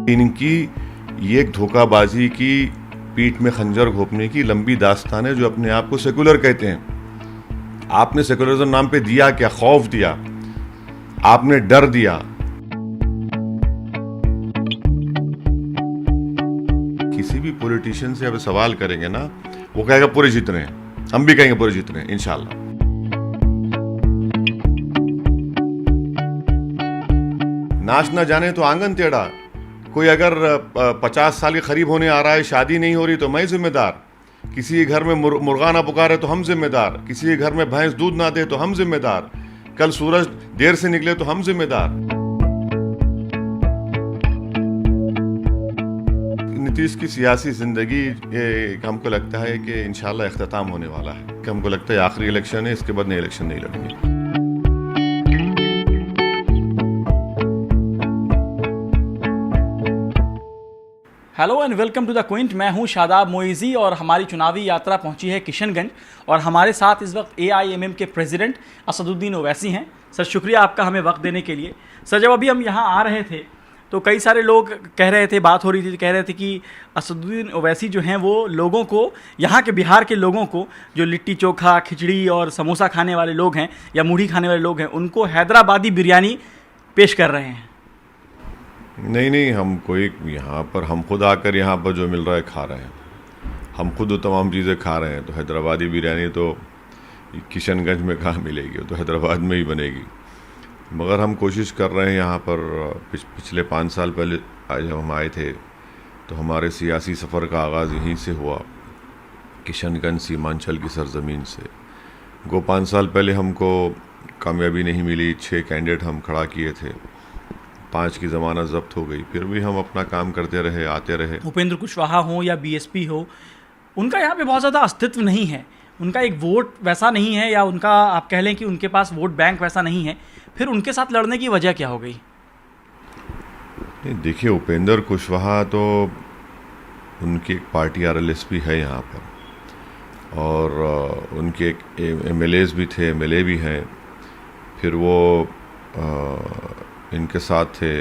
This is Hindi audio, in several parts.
इनकी ये एक धोखाबाजी की, पीठ में खंजर घोंपने की लंबी दास्तान है, जो अपने आप को सेकुलर कहते हैं। आपने सेकुलरिज्म नाम पे दिया क्या? खौफ दिया, आपने डर दिया। किसी भी पॉलिटिशियन से अब सवाल करेंगे ना, वो कहेगा पूरे जीत रहे हैं, हम भी कहेंगे पूरे जीत रहे हैं इंशाल्लाह। नाच ना जाने तो आंगन टेढ़ा। कोई अगर 50 साल के करीब होने आ रहा है, शादी नहीं हो रही, तो मैं जिम्मेदार। किसी के घर में मुर्गा ना पुकारे तो हम जिम्मेदार। किसी के घर में भैंस दूध ना दे तो हम जिम्मेदार। कल सूरज देर से निकले तो हम जिम्मेदार। नीतीश की सियासी जिंदगी हमको लगता है कि इंशाल्लाह इख्तिताम होने वाला है। कि हमको लगता है आखिरी इलेक्शन है, इसके बाद नए इलेक्शन नहीं लड़ेंगे। Hello and welcome to the Quint. मैं हूं शादाब मोइज़ी और हमारी चुनावी यात्रा पहुंची है किशनगंज और हमारे साथ इस वक्त AIMM के प्रेसिडेंट असदुद्दीन ओवैसी हैं। सर शुक्रिया आपका हमें वक्त देने के लिए। सर जब अभी हम यहां आ रहे थे तो कई सारे लोग कह रहे थे, बात हो रही थी, कह रहे थे कि असदुद्दीन ओवैसी जो हैं वो लोगों को, यहाँ के बिहार के लोगों को, जो लिट्टी चोखा, खिचड़ी और समोसा खाने वाले लोग हैं या मूढ़ी खाने वाले लोग हैं, उनको हैदराबादी बिरयानी पेश कर रहे हैं। नहीं, हम कोई यहाँ पर, हम खुद आकर यहाँ पर जो मिल रहा है खा रहे हैं। हम खुद वो तमाम चीज़ें खा रहे हैं। तो हैदराबादी बिरयानी तो किशनगंज में कहाँ मिलेगी, वो तो हैदराबाद में ही बनेगी। मगर हम कोशिश कर रहे हैं यहाँ पर। पिछले 5 साल पहले जब हम आए थे तो हमारे सियासी सफ़र का आगाज़ यहीं से हुआ, किशनगंज सीमांचल की सरज़मीन से। 5 साल पहले हमको कामयाबी नहीं मिली। 6 कैंडिडेट हम खड़ा किए थे, 5 की ज़मानत ज़ब्त हो गई। फिर भी हम अपना काम करते रहे, आते रहे। उपेंद्र कुशवाहा हो या BSP हो, उनका यहाँ पे बहुत ज़्यादा अस्तित्व नहीं है। उनका एक वोट वैसा नहीं है, या उनका आप कह लें कि उनके पास वोट बैंक वैसा नहीं है। फिर उनके साथ लड़ने की वजह क्या हो गई? देखिए, उपेंद्र कुशवाहा तो उनकी एक पार्टी RLSP है यहाँ पर, और उनके एक MLAs भी थे, MLA भी हैं। फिर वो इनके साथ थे,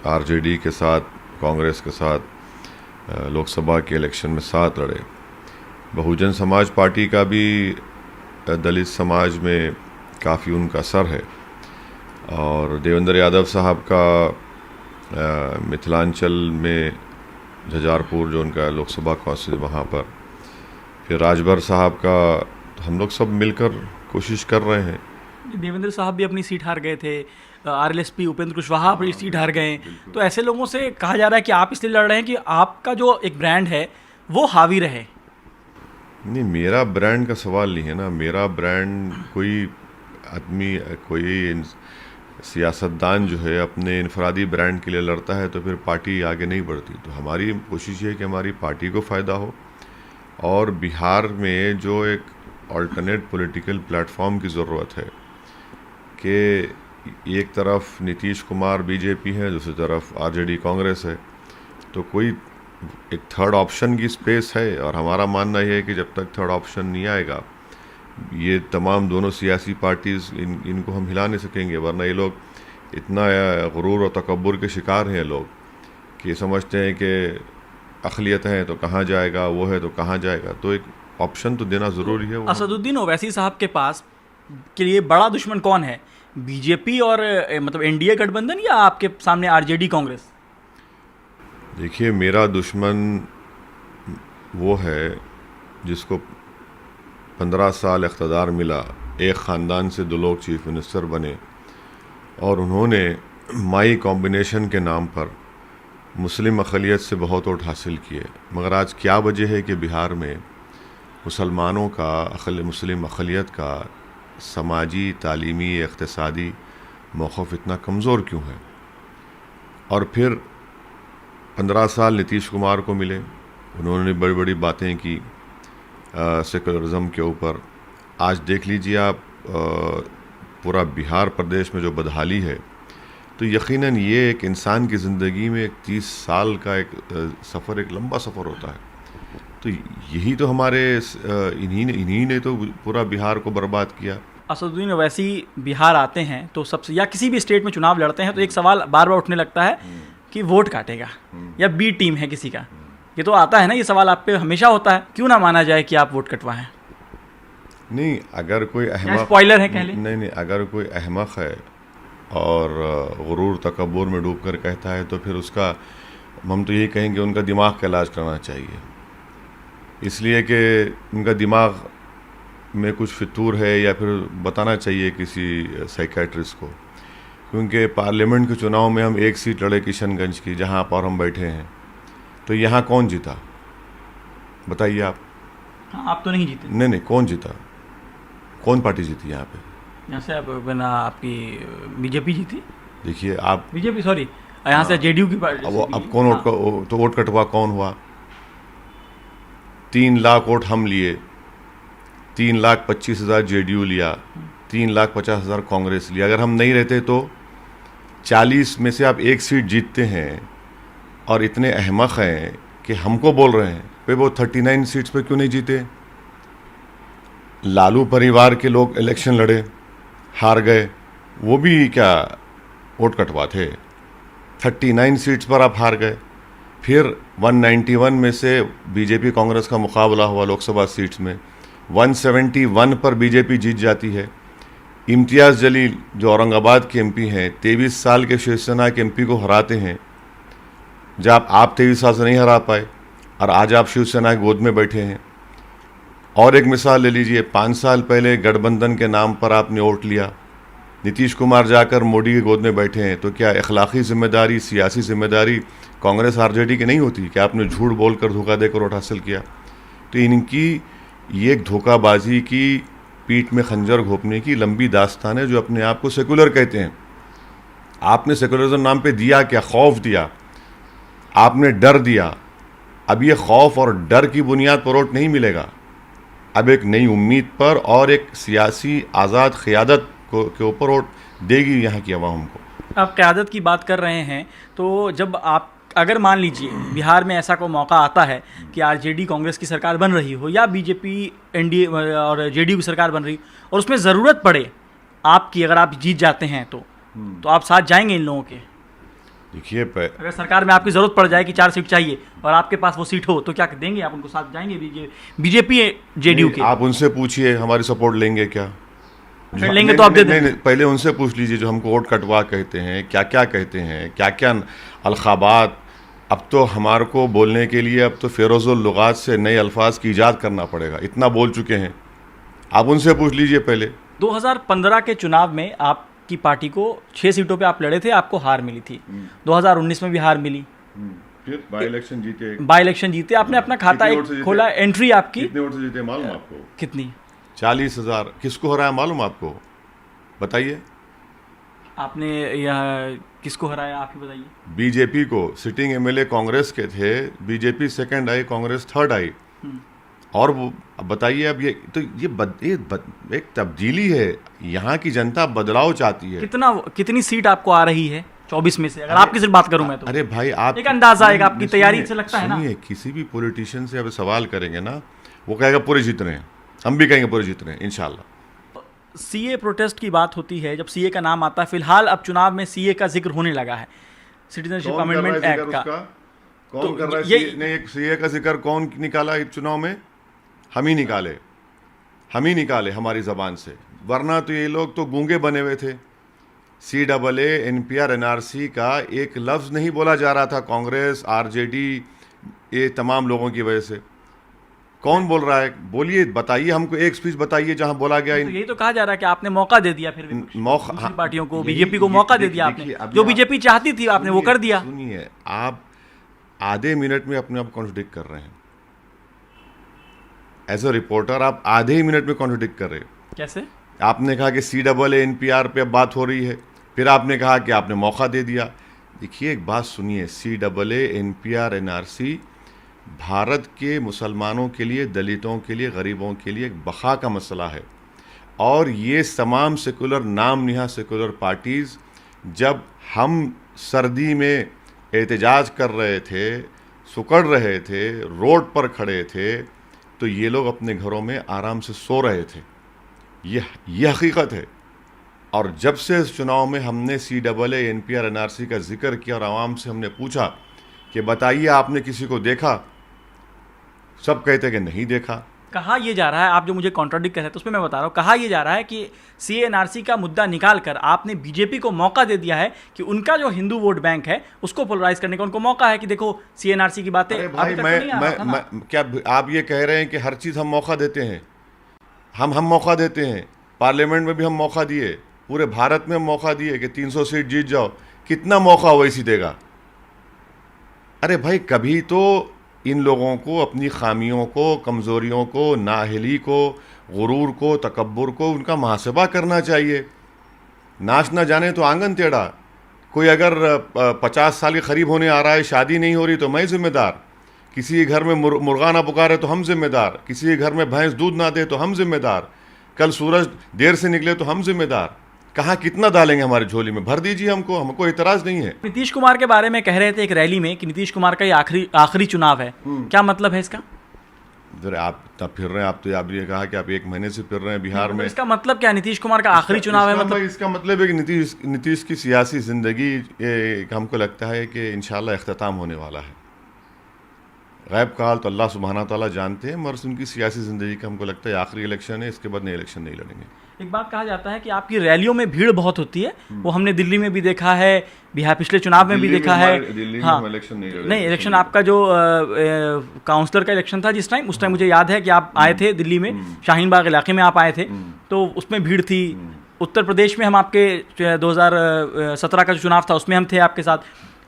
RJD के साथ, कांग्रेस के साथ लोकसभा के इलेक्शन में साथ लड़े। बहुजन समाज पार्टी का भी दलित समाज में काफ़ी उनका असर है। और देवेंद्र यादव साहब का मिथिलांचल में झंझारपुर जो उनका लोकसभा काउंसिल, वहाँ पर। फिर राजभर साहब का, तो हम लोग सब मिलकर कोशिश कर रहे हैं। देवेंद्र साहब भी अपनी सीट हार गए थे, RLSP उपेंद्र कुशवाहा अपनी सीट हार गए। तो ऐसे लोगों से कहा जा रहा है कि आप इसलिए लड़ रहे हैं कि आपका जो एक ब्रांड है वो हावी रहे। नहीं, मेरा ब्रांड का सवाल नहीं है ना। मेरा ब्रांड, कोई आदमी, कोई सियासतदान जो है अपने इनफरादी ब्रांड के लिए लड़ता है तो फिर पार्टी आगे नहीं बढ़ती। तो हमारी कोशिश ये है कि हमारी पार्टी को फ़ायदा हो, और बिहार में जो एक अल्टरनेट पॉलिटिकल प्लेटफॉर्म की ज़रूरत है, कि एक तरफ नीतीश कुमार BJP है, दूसरी तरफ RJD कांग्रेस है, तो कोई एक थर्ड ऑप्शन की स्पेस है। और हमारा मानना यह है कि जब तक थर्ड ऑप्शन नहीं आएगा, ये तमाम दोनों सियासी पार्टीज़ इनको हम हिला नहीं सकेंगे। वरना ये लोग इतना गुरूर और तकब्बुर के शिकार हैं लोग, कि समझते हैं कि अक़लियत है तो कहाँ जाएगा, वो है तो कहाँ जाएगा। तो एक ऑप्शन तो देना ज़रूरी है। असदुद्दीन ओवैसी साहब के पास के लिए बड़ा दुश्मन कौन है? BJP और मतलब NDA गठबंधन, या आपके सामने RJD कांग्रेस? देखिए, मेरा दुश्मन वो है जिसको 15 साल इक़्तिदार मिला, एक ख़ानदान से 2 लोग चीफ मिनिस्टर बने, और उन्होंने माई कॉम्बिनेशन के नाम पर मुस्लिम अक़लियत से बहुत वोट हासिल किए। मगर आज क्या वजह है कि बिहार में मुसलमानों का, मुस्लिम अक़लियत का समाजी, तालीमी, इक़्तिसादी मौक़िफ़ इतना कमज़ोर क्यों है? और फिर 15 साल नीतीश कुमार को मिले, उन्होंने बड़ी बड़ी बातें की सेकुलरिज्म के ऊपर। आज देख लीजिए आप, पूरा बिहार प्रदेश में जो बदहाली है, तो यकीनन ये एक इंसान की ज़िंदगी में एक 30 साल का एक सफ़र, एक लंबा सफ़र होता है। तो यही तो हमारे इन्हीं ने तो पूरा बिहार को बर्बाद किया। असदुद्दीन ओवैसी बिहार आते हैं तो सबसे, या किसी भी स्टेट में चुनाव लड़ते हैं, तो एक सवाल बार बार उठने लगता है कि वोट काटेगा या बी टीम है किसी का, ये तो आता है ना, ये सवाल आप पे हमेशा होता है, क्यों ना माना जाए कि आप वोट कटवाएं? नहीं, अगर कोई अहमक, स्पॉइलर है कह लें। नहीं, अगर कोई अहमक है और गुरूर तकब्बुर में डूब कर कहता है तो फिर उसका, हम तो यही कहेंगे उनका दिमाग का इलाज करना चाहिए, इसलिए कि उनका दिमाग में कुछ फितूर है, या फिर बताना चाहिए किसी साइकेट्रिस्ट को, क्योंकि पार्लियामेंट के चुनाव में हम एक सीट लड़े किशनगंज की, जहां पर हम बैठे हैं, तो यहाँ कौन जीता बताइए आप? हाँ, आप तो नहीं जीते। नहीं, कौन जीता? कौन पार्टी जीती यहाँ पे? यहाँ से बिना आपकी बीजेपी जीती। देखिए आप, बीजेपी सॉरी, यहाँ से जेडीयू की पार्टी। अब कौन वोट तो वोट कटवा कौन हुआ? 3 लाख वोट हम लिए, 3,25,000 जेडीयू लिया, 3,50,000 कांग्रेस लिया। अगर हम नहीं रहते तो 40 में से आप एक सीट जीतते हैं, और इतने अहमक हैं कि हमको बोल रहे हैं पे वो 39 सीट्स पे क्यों नहीं जीते? लालू परिवार के लोग इलेक्शन लड़े, हार गए, वो भी क्या वोट कटवा थे? 39 सीट्स पर आप हार गए। फिर 191 में से बीजेपी कांग्रेस का मुकाबला हुआ लोकसभा सीट्स में, 171 पर बीजेपी जीत जाती है। इम्तियाज़ जलील जो औरंगाबाद के एमपी हैं, 23 साल के शिवसेना के एमपी को हराते हैं, जब आप 23 साल से नहीं हरा पाए और आज आप शिवसेना की गोद में बैठे हैं। और एक मिसाल ले लीजिए, 5 साल पहले गठबंधन के नाम पर आपने वोट लिया, नीतीश कुमार जाकर मोदी की गोद में बैठे हैं, तो क्या इखलाकी जिम्मेदारी, सियासी जिम्मेदारी कांग्रेस आरजेडी की नहीं होती कि आपने झूठ बोलकर, धोखा देकर वोट हासिल किया? तो इनकी ये एक धोखाबाजी की, पीठ में खंजर घोंपने की लंबी दास्तान है, जो अपने आप को सेकुलर कहते हैं। आपने सेकुलरिज्म नाम पे दिया क्या? खौफ दिया, आपने डर दिया। अब ये खौफ और डर की बुनियाद पर वोट नहीं मिलेगा, अब एक नई उम्मीद पर और एक सियासी आज़ाद क़यादत के ऊपर वोट देगी यहाँ की आवाम को। आप क़यादत की बात कर रहे हैं, तो जब आप, अगर मान लीजिए बिहार में ऐसा कोई मौका आता है कि आरजेडी कांग्रेस की सरकार बन रही हो, या बीजेपी एनडीए और जेडीयू की सरकार बन रही हो, और उसमें ज़रूरत पड़े आपकी, अगर आप जीत जाते हैं तो आप साथ जाएंगे इन लोगों के? देखिए, अगर सरकार में आपकी ज़रूरत पड़ जाए कि 4 सीट चाहिए और आपके पास वो सीट हो, तो क्या देंगे आप उनको? साथ जाएंगे बीजेपी जेडीयू के? आप उनसे पूछिए हमारी सपोर्ट लेंगे क्या? लेंगे तो आप दे देंगे। पहले उनसे पूछ लीजिए जो हमको वोट कटवा कहते हैं, क्या क्या कहते हैं, क्या क्या अलखाबात। अब तो हमारे को बोलने के लिए अब तो फेरोज़ुल लुगात से नए अल्फाज की ईजाद करना पड़ेगा, इतना बोल चुके हैं। आप उनसे पूछ लीजिए पहले। 2015 के चुनाव में आपकी पार्टी को 6 सीटों पे आप लड़े थे, आपको हार मिली थी। 2019 में भी हार मिली, फिर बाई इलेक्शन जीते, आपने अपना खाता एक खोला, एंट्री आपकी कितने वोट से जीते मालूम आपको? कितनी? 40,000। किसको हराया मालूम आपको? बताइए। आपने यह किसको हराया, आप ही बताइए। बीजेपी को। सिटिंग एमएलए कांग्रेस के थे, बीजेपी सेकंड आई, कांग्रेस थर्ड आई। और वो अब बताइए, अब ये तो एक तब्दीली है, यहाँ की जनता बदलाव चाहती है। कितनी सीट आपको आ रही है 24 में से? अगर आपकी सिर्फ बात करूं मैं तो अरे भाई, आप एक अंदाजा आएगा आपकी तैयारी से, लगता है ना। किसी भी पॉलिटिशियन से अब सवाल करेंगे ना, वो कहेगा पूरे जीत रहे हैं, हम भी कहेंगे पूरे जीत रहे हैं इंशाल्लाह। सीए प्रोटेस्ट की बात होती है, जब सीए का नाम आता है, फिलहाल अब चुनाव में सीए का जिक्र होने लगा है, सिटीजनशिप अमेंडमेंट एक्ट का। कौन कर रहा है? नहीं, एक सीए का जिक्र कौन निकाला इस चुनाव में? हम ही निकाले हमारी ज़बान से, वरना तो ये लोग तो गूंगे बने हुए थे। CAA, NPR, NRC का एक लफ्ज़ नहीं बोला जा रहा था कांग्रेस, आरजेडी, ये तमाम लोगों की वजह से। कौन बोल रहा है? बोलिए, बताइए हमको, एक स्पीच बताइए जहां बोला गया। तो यही तो कहा जा रहा है कि आपने मौका दे दिया, फिर दूसरी पार्टियों को, बीजेपी को मौका दे दिया आपने, जो बीजेपी चाहती थी आपने वो कर दिया। सुनिए, आप आधे मिनट में अपने आप कॉन्ट्रडिक्ट कर रहे हैं। एज अ रिपोर्टर आप आधे ही मिनट में कॉन्ट्रडिक्ट कर रहे हैं। कैसे? आपने कहा कि CAA, NPR पे अब बात हो रही है, फिर आपने कहा कि आपने मौका दे दिया। देखिए, एक बात सुनिए, CAA, NPR, NRC भारत के मुसलमानों के लिए, दलितों के लिए, गरीबों के लिए एक बका का मसला है। और ये तमाम सेकुलर, नाम निहा सेकुलर पार्टीज़, जब हम सर्दी में एहतजाज कर रहे थे, सुकड़ रहे थे, रोड पर खड़े थे, तो ये लोग अपने घरों में आराम से सो रहे थे। ये हकीकत है। और जब से इस चुनाव में हमने CAA NPR NRC का जिक्र किया और आवाम से हमने पूछा कि बताइए आपने किसी को देखा, सब कहते कि नहीं देखा। कहा यह जा रहा है, आप जो मुझे कॉन्ट्राडिक्ट कर रहे हैं तो उसमें मैं बता रहा हूँ, कहा यह जा रहा है कि CNRC का मुद्दा निकाल कर आपने बीजेपी को मौका दे दिया है कि उनका जो हिंदू वोट बैंक है उसको पोलराइज करने का उनको मौका है कि देखो CNRC की बातें। अरे भाई, क्या आप ये कह रहे हैं कि हर चीज़ हम मौका देते हैं? हम मौका देते हैं, पार्लियामेंट में भी हम मौका दिए, पूरे भारत में हम मौका दिए कि 300 सीट जीत जाओ। कितना मौका वैसी देगा? अरे भाई, कभी तो इन लोगों को अपनी खामियों को, कमज़ोरियों को, नाअहली को, गुरूर को, तकब्बुर को उनका मुहासबा करना चाहिए। नाच ना जाने तो आंगन टेढ़ा। कोई अगर 50 साल के करीब होने आ रहा है, शादी नहीं हो रही तो मैं जिम्मेदार, किसी के घर में मुर्गा ना पुकारे तो हम जिम्मेदार, किसी के घर में भैंस दूध ना दे तो हम जिम्मेदार, कल सूरज देर से निकले तो हम जिम्मेदार। कहाँ कितना डालेंगे हमारी झोली में? भर दीजिए, हमको इतराज़ नहीं है। नीतीश कुमार के बारे में कह रहे थे एक रैली में कि नीतीश कुमार का ये आखिरी चुनाव है, क्या मतलब है इसका? जरा आप इतना फिर रहे हैं, आप ये कहा कि आप 1 महीने से फिर रहे हैं बिहार में। इसका मतलब क्या? नीतीश कुमार का आखिरी चुनाव है मतलब? इसका मतलब है कि नीतीश की सियासी ज़िंदगी हमको लगता है कि इंशाल्लाह इख्तिताम होने वाला है। गैब का हाल तो अल्लाह सुब्हाना तआला जानते हैं, मगर उनकी सियासी ज़िंदगी का हमको लगता है आखिरी इलेक्शन है, इसके बाद नए इलेक्शन नहीं लड़ेंगे। एक बात कहा जाता है कि आपकी रैलियों में भीड़ बहुत होती है, वो हमने दिल्ली में भी देखा है, बिहार पिछले चुनाव में भी देखा है। हाँ, नहीं, इलेक्शन आपका जो काउंसलर का इलेक्शन था जिस टाइम, उस टाइम मुझे याद है कि आप आए थे दिल्ली में, शाहीन बाग इलाके में आप आए थे, तो उसमें भीड़ थी। उत्तर प्रदेश में हम आपके 2017 का जो चुनाव था उसमें हम थे आपके साथ,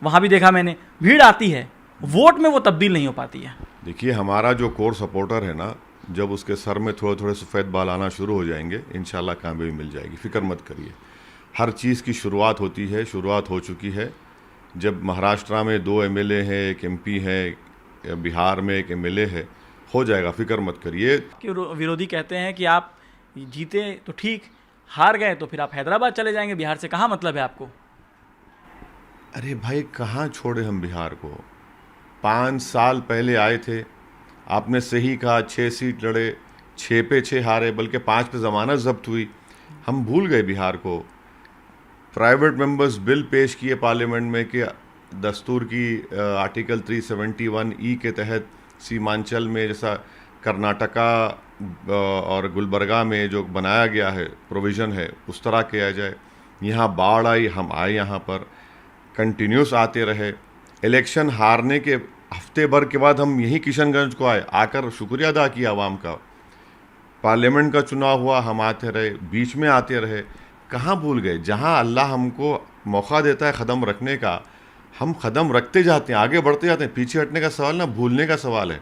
वहाँ भी देखा मैंने, भीड़ आती है, वोट में वो तब्दील नहीं हो पाती है। देखिए, हमारा जो कोर सपोर्टर है ना, जब उसके सर में थोड़े थोड़े सफ़ेद बाल आना शुरू हो जाएंगे, इंशाल्लाह कामयाबी मिल जाएगी, फिक्र मत करिए। हर चीज़ की शुरुआत होती है, शुरुआत हो चुकी है। जब महाराष्ट्र में 2 MLA हैं, एक MP है, बिहार में एक MLA है, हो जाएगा, फिक्र मत करिए। कि विरोधी कहते हैं कि आप जीते तो ठीक, हार गए तो फिर आप हैदराबाद चले जाएंगे, बिहार से कहाँ मतलब है आपको? अरे भाई, कहाँ छोड़े हम बिहार को? 5 साल पहले आए थे, आपने सही कहा, 6 सीट लड़े, 6 पे 6 हारे, बल्कि 5 पे ज़मानत जब्त हुई। हम भूल गए बिहार को। प्राइवेट मेंबर्स बिल पेश किए पार्लियामेंट में कि दस्तूर की आर्टिकल 371E के तहत सीमांचल में, जैसा कर्नाटका और गुलबर्गा में जो बनाया गया है प्रोविज़न है, उस तरह किया जाए। यहाँ बाढ़ आई, हम आए यहाँ पर, कंटिन्यूस आते रहे। इलेक्शन हारने के हफ्ते भर के बाद हम यहीं किशनगंज को आए, आकर शुक्रिया अदा किया आवाम का। पार्लियामेंट का चुनाव हुआ, हम आते रहे, बीच में आते रहे। कहाँ भूल गए? जहाँ अल्लाह हमको मौका देता है कदम रखने का, हम कदम रखते जाते हैं, आगे बढ़ते जाते हैं। पीछे हटने का सवाल ना, भूलने का सवाल है।